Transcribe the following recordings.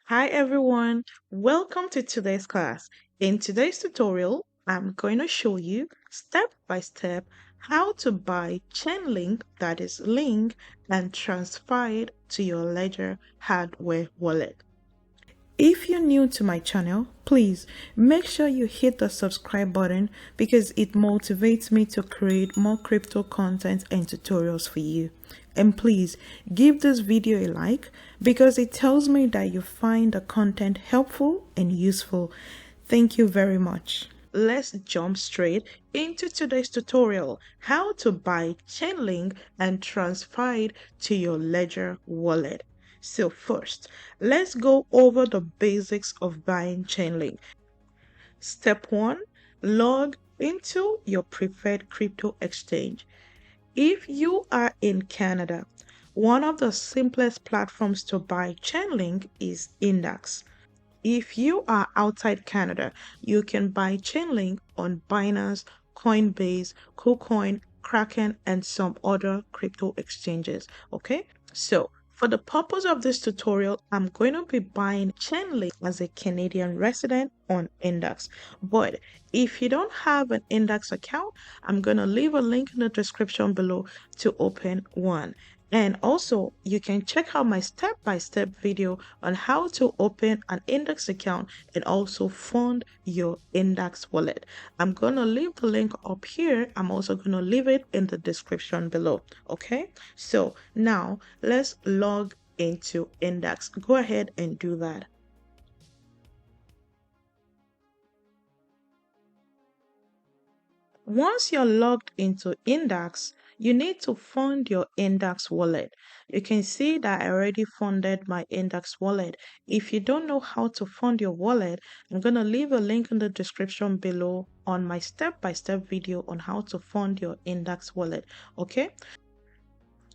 Hi everyone, welcome to today's class. In today's tutorial, I'm going to show you step by step how to buy ChainLink, that is Link, and transfer it to your Ledger hardware wallet. If you're new to my channel, please make sure you hit the subscribe button because it motivates me to create more crypto content and tutorials for you. And please give this video a like because it tells me that you find the content helpful and useful. Thank you very much. Let's jump straight into today's tutorial, how to buy ChainLink and transfer it to your Ledger wallet. So first, let's go over the basics of buying ChainLink. Step 1, log into your preferred crypto exchange. If you are in Canada, one of the simplest platforms to buy ChainLink is NDAX. If you are outside Canada, you can buy ChainLink on Binance, Coinbase, KuCoin, Kraken, and some other crypto exchanges. Okay, so for the purpose of this tutorial, I'm going to be buying ChainLink as a Canadian resident on NDAX. But if you don't have an NDAX account, I'm going to leave a link in the description below to open one. And also, you can check out my step-by-step video on how to open an NDAX account and also fund your NDAX wallet. I'm going to leave the link up here. I'm also going to leave it in the description below. Okay, so now let's log into NDAX. Go ahead and do that. Once you're logged into NDAX, you need to fund your NDAX wallet. You can see that I already funded my NDAX wallet. If you don't know how to fund your wallet, I'm going to leave a link in the description below on my step-by-step video on how to fund your NDAX wallet. Okay?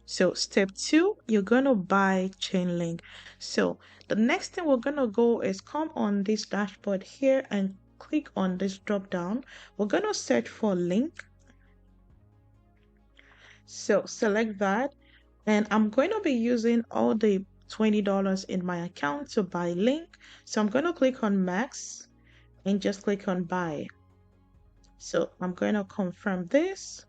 So step 2, you're going to buy ChainLink. So the next thing we're going to go is come on this dashboard here and click on this drop down. We're going to search for link. So select that, and I'm going to be using all the $20 in my account to buy link. So I'm going to click on max and just click on buy. So I'm going to confirm this.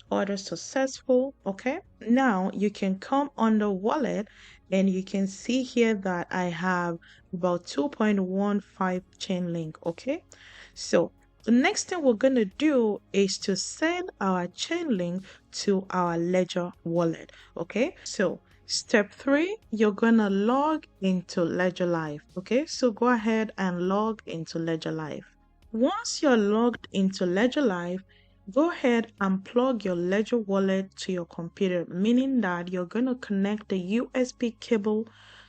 Order successful. Okay, now you can come on the wallet and you can see here that I have about 2.15 ChainLink. Okay, so the next thing we're going to do is to send our ChainLink to our Ledger wallet. Okay, so step 3, you're going to log into Ledger Live. Okay, so go ahead and log into Ledger Live. Once you're logged into Ledger Live, go ahead and plug your Ledger wallet to your computer, meaning that you're going to connect the USB cable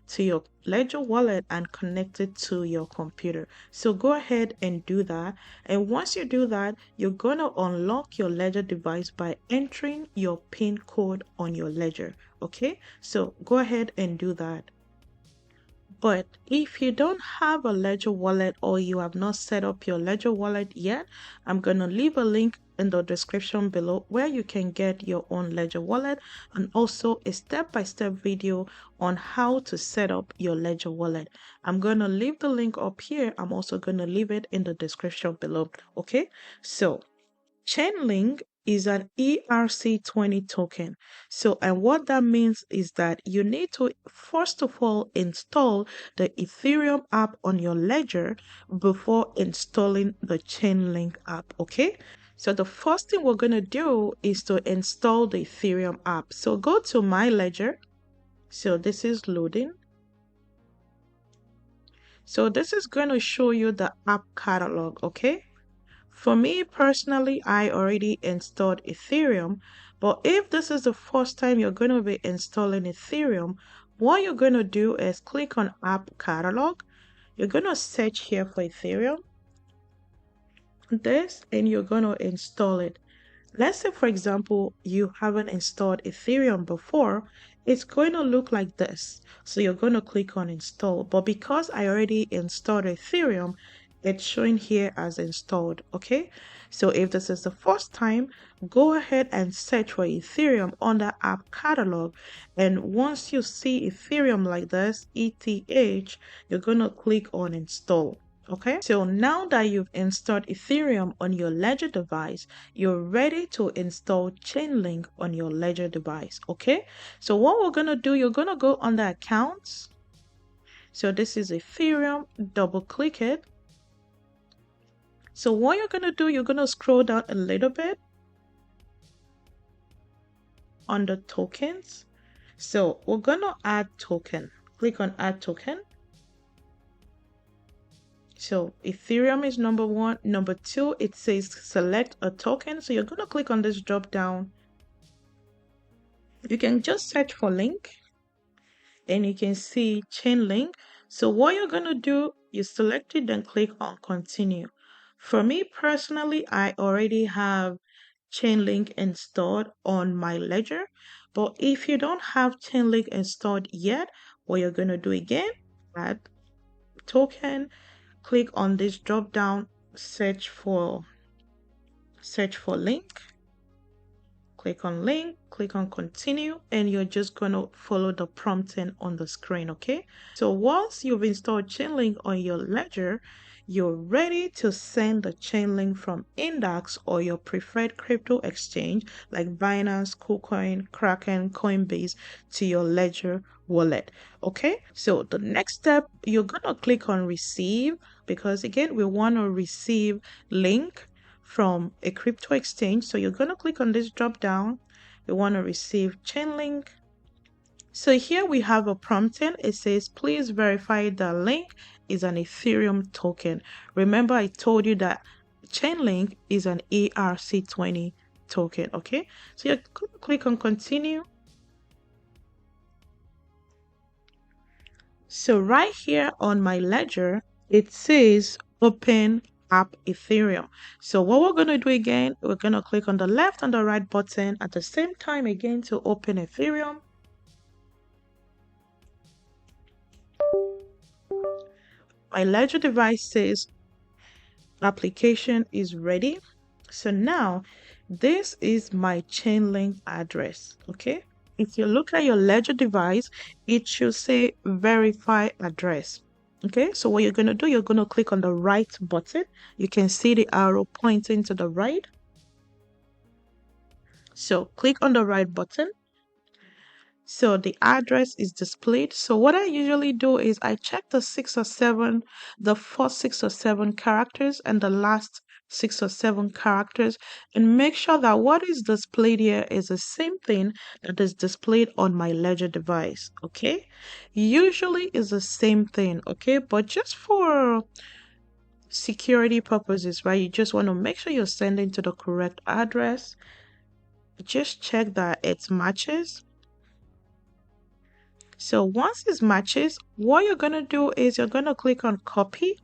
to your Ledger wallet and connect it to your computer. So go ahead and do that. And once you do that, you're going to unlock your Ledger device by entering your PIN code on your Ledger. Okay, so go ahead and do that. But if you don't have a Ledger wallet or you have not set up your Ledger wallet yet, I'm going to leave a link in the description below where you can get your own Ledger wallet and also a step-by-step video on how to set up your Ledger wallet. I'm going to leave the link up here. I'm also going to leave it in the description below. Okay, so ChainLink is an ERC20 token. So, and what that means is that you need to first of all install the Ethereum app on your Ledger before installing the ChainLink app. Okay. So the first thing we're going to do is to install the Ethereum app. So go to my Ledger. So this is loading. So this is going to show you the app catalog. Okay. For me personally, I already installed Ethereum, but if this is the first time you're going to be installing Ethereum, what you're going to do is click on App Catalog. You're going to search here for Ethereum, and you're going to install it. Let's say, for example, you haven't installed Ethereum before, it's going to look like this. So you're going to click on Install, but because I already installed Ethereum, it's showing here as installed. Okay, so if this is the first time, go ahead and search for Ethereum under app catalog, and once you see Ethereum like this, ETH, you're going to click on install. Okay, so now that you've installed Ethereum on your Ledger device, you're ready to install Chainlink on your Ledger device. Okay, so what we're going to do, you're going to go under accounts. So this is Ethereum, double click it. So what you're going to do, you're going to scroll down a little bit under tokens. So we're going to add token. Click on add token. So Ethereum is number one. Number two, it says select a token. So you're going to click on this drop down. You can just search for link and you can see Chainlink. So what you're going to do, you select it, then click on continue. For me personally, I already have Chainlink installed on my ledger, but if you don't have Chainlink installed yet, what you're going to do again, add token, click on this drop down, search for link, click on link, click on continue, and you're just going to follow the prompting on the screen. Okay, so once you've installed Chainlink on your ledger, you're ready to send the Chainlink from NDAX or your preferred crypto exchange like Binance, KuCoin, Kraken, Coinbase to your ledger wallet. Okay, so the next step, you're going to click on receive, because again we want to receive link from a crypto exchange. So you're going to click on this drop down. We want to receive Chainlink. So here we have a prompting. It says, please verify the link is an Ethereum token. Remember, I told you that Chainlink is an ERC20 token. Okay, so you're going to click on continue. So right here on my ledger, it says open app Ethereum. So what we're going to do again, we're going to click on the left and the right button at the same time again to open Ethereum. My ledger device says application is ready. So now this is my Chainlink address. Okay, if you look at your ledger device, it should say verify address. Okay, so what you're going to do, you're going to click on the right button. You can see the arrow pointing to the right. So click on the right button. So the address is displayed. So what I usually do is I check the first 6 or 7 characters and the last 6 or 7 characters, and make sure that what is displayed here is the same thing that is displayed on my ledger device. Okay, usually is the same thing. Okay, but just for security purposes, right, you just want to make sure you're sending to the correct address. Just check that it matches. So once it matches, what you're going to do is you're going to click on copy.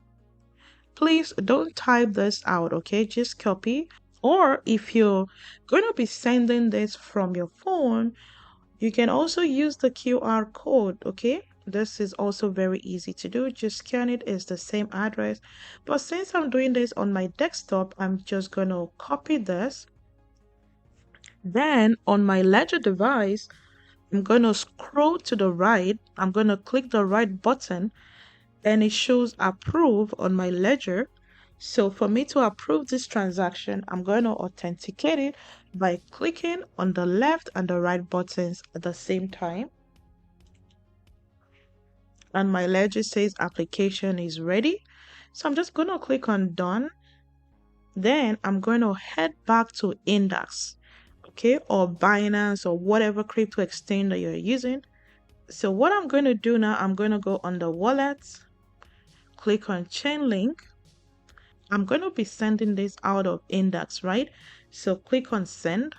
Please don't type this out, okay? Just copy. Or if you're going to be sending this from your phone, you can also use the QR code, okay? This is also very easy to do. Just scan it. It's the same address. But since I'm doing this on my desktop, I'm just going to copy this. Then on my ledger device, I'm going to scroll to the right. I'm going to click the right button and it shows approve on my ledger. So for me to approve this transaction, I'm going to authenticate it by clicking on the left and the right buttons at the same time. And my ledger says application is ready. So I'm just going to click on done. Then I'm going to head back to NDAX, okay, or Binance or whatever crypto exchange that you're using. So what I'm going to do now, I'm going to go on the wallet, click on Chainlink. I'm going to be sending this out of NDAX, right? So click on send.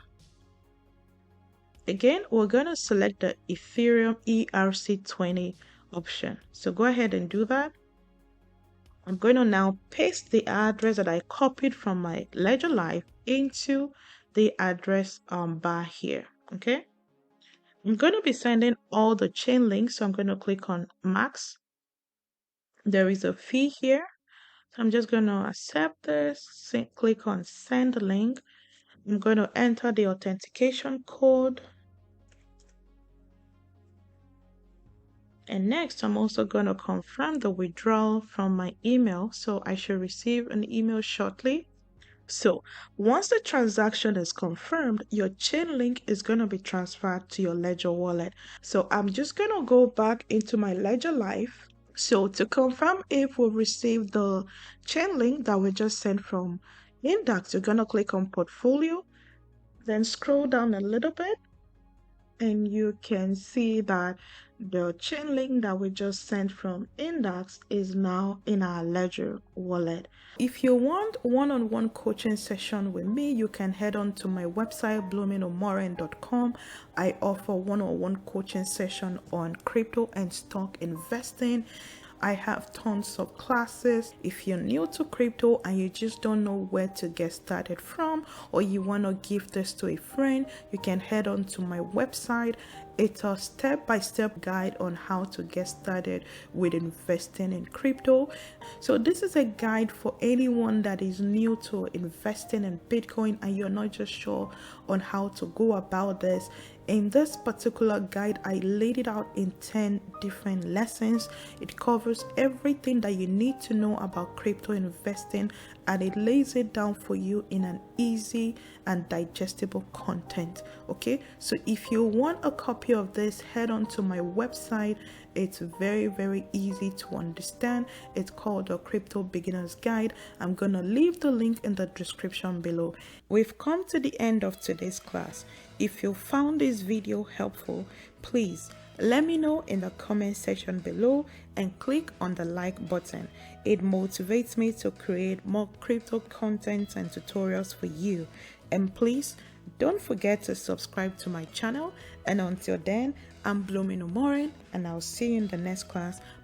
Again, we're going to select the Ethereum ERC20 option. So go ahead and do that. I'm going to now paste the address that I copied from my Ledger Live into the address bar here. Okay. I'm going to be sending all the chain links. So I'm going to click on max. There is a fee here. So I'm just going to accept this, click on send link. I'm going to enter the authentication code. And next, I'm also going to confirm the withdrawal from my email. So I should receive an email shortly. So once the transaction is confirmed, your ChainLink is going to be transferred to your Ledger wallet. So I'm just going to go back into my Ledger Live. So to confirm if we received the ChainLink that we just sent from NDAX, you're going to click on Portfolio, then scroll down a little bit, and you can see that the ChainLink that we just sent from NDAX is now in our Ledger wallet. If you want one-on-one coaching session with me, you can head on to my website blooming-umoren.com. I offer one-on-one coaching session on crypto and stock investing. I have tons of classes. If you're new to crypto and you just don't know where to get started from, or you want to give this to a friend, you can head on to my website. It's a step-by-step guide on how to get started with investing in crypto. So this is a guide for anyone that is new to investing in Bitcoin and you're not just sure on how to go about this. In this particular guide, I laid it out in 10 different lessons. It covers everything that you need to know about crypto investing, and it lays it down for you in an easy and digestible content. Okay, so if you want a copy of this, head on to my website. It's very easy to understand. It's called the Crypto Beginner's Guide. I'm gonna leave the link in the description below. We've come to the end of today's class. If you found this video helpful, please let me know in the comment section below and click on the like button. It motivates me to create more crypto content and tutorials for you. And please don't forget to subscribe to my channel. And until then, I'm Blooming Umoren, and I'll see you in the next class.